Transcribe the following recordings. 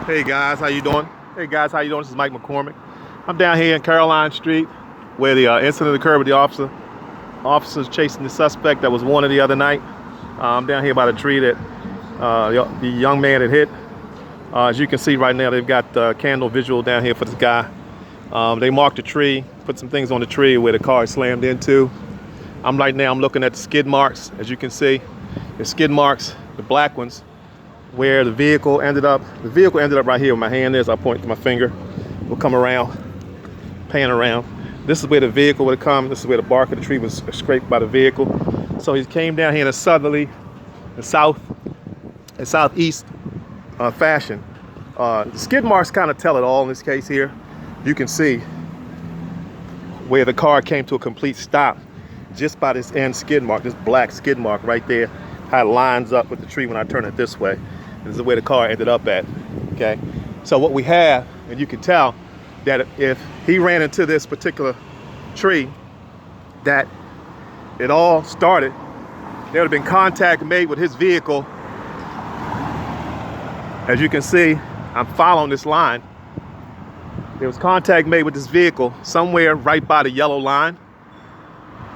Hey guys, how you doing? Hey guys, how you doing? This is Mike McCormick. I'm down here in Caroline Street where the incident occurred with the officers chasing the suspect that was wanted the other night. I'm down here by the tree that the young man had hit. As you can see right now, they've got candle visual down here for this guy. They marked the tree, put some things on the tree where the car slammed into. I'm looking at the skid marks. As you can see, the skid marks, the black ones, where the vehicle ended up. The vehicle ended up right here where my hand is. I point to my finger. We'll come around, pan around. This is where the vehicle would have come. This is where the bark of the tree was scraped by the vehicle. So he came down here in a southerly, southeast fashion. The skid marks kind of tell it all in this case here. You can see where the car came to a complete stop just by this end skid mark, this black skid mark right there, how it lines up with the tree when I turn it this way. This is where the car ended up at, okay? So what we have, and you can tell that if he ran into this particular tree, that it all started, there would have been contact made with his vehicle. As you can see, I'm following this line. There was contact made with this vehicle somewhere right by the yellow line,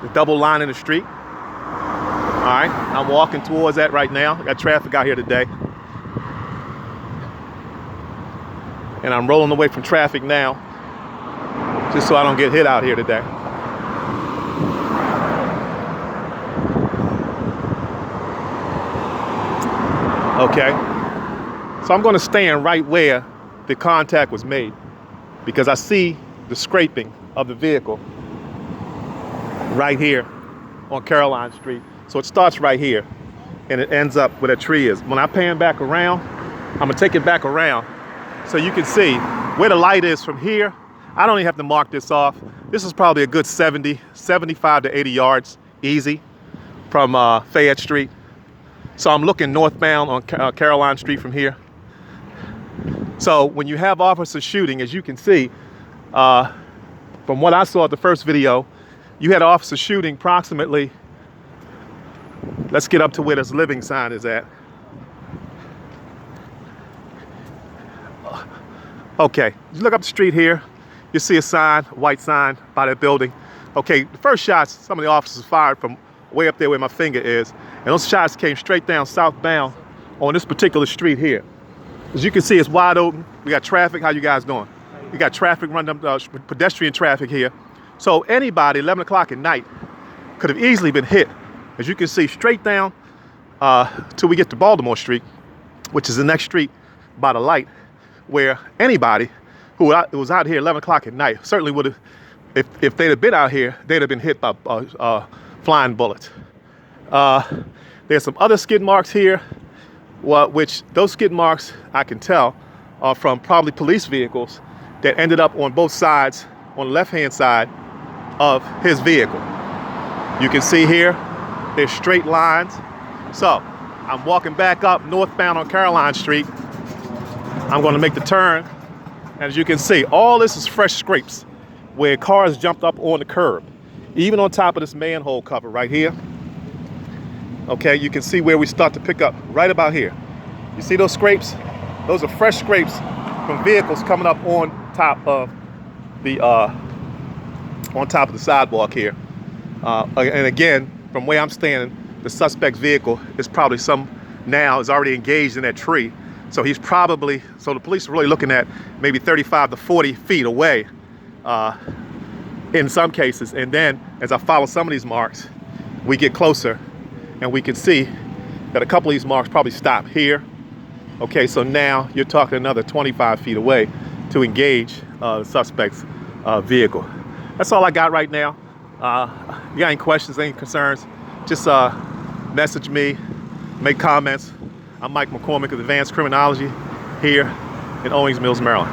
the double line in the street. All right, I'm walking towards that right now. I got traffic out here today. And I'm rolling away from traffic now, just so I don't get hit out here today. Okay, so I'm gonna stand right where the contact was made because I see the scraping of the vehicle right here on Caroline Street. So it starts right here and it ends up where that tree is. When I pan back around, I'm gonna take it back around so you can see where the light is from here. I don't even have to mark this off. This is probably a good 75 to 80 yards, easy, from Fayette Street. So I'm looking northbound on Caroline Street from here. So when you have officers shooting, as you can see, from what I saw at the first video, you had officers shooting approximately, let's get up to where this living sign is at. Okay, you look up the street here, you see a sign, a white sign by that building. Okay, the first shots, some of the officers fired from way up there where my finger is, and those shots came straight down southbound on this particular street here. As you can see, it's wide open. We got traffic. How you guys doing? We got traffic running up, pedestrian traffic here. So anybody 11 o'clock at night could have easily been hit. As you can see, straight down till we get to Baltimore Street, which is the next street by the light, where anybody who was out here 11 o'clock at night certainly would have, if they'd have been out here, they'd have been hit by flying bullets. There's some other skid marks here, which those skid marks I can tell are from probably police vehicles that ended up on both sides, on the left-hand side of his vehicle. You can see here, there's straight lines. So I'm walking back up northbound on Caroline Street. I'm going to make the turn. As you can see, all this is fresh scrapes where cars jumped up on the curb, even on top of this manhole cover right here. Okay, you can see where we start to pick up right about here. You see those scrapes? Those are fresh scrapes from vehicles coming up on top of the sidewalk here. And again, from where I'm standing, the suspect's vehicle is probably is already engaged in that tree. So he's probably, so the police are really looking at maybe 35 to 40 feet away in some cases. And then as I follow some of these marks, we get closer and we can see that a couple of these marks probably stop here. Okay, so now you're talking another 25 feet away to engage the suspect's vehicle. That's all I got right now. You got any questions, any concerns, just message me, make comments. I'm Mike McCormick of Advanced Criminology here in Owings Mills, Maryland.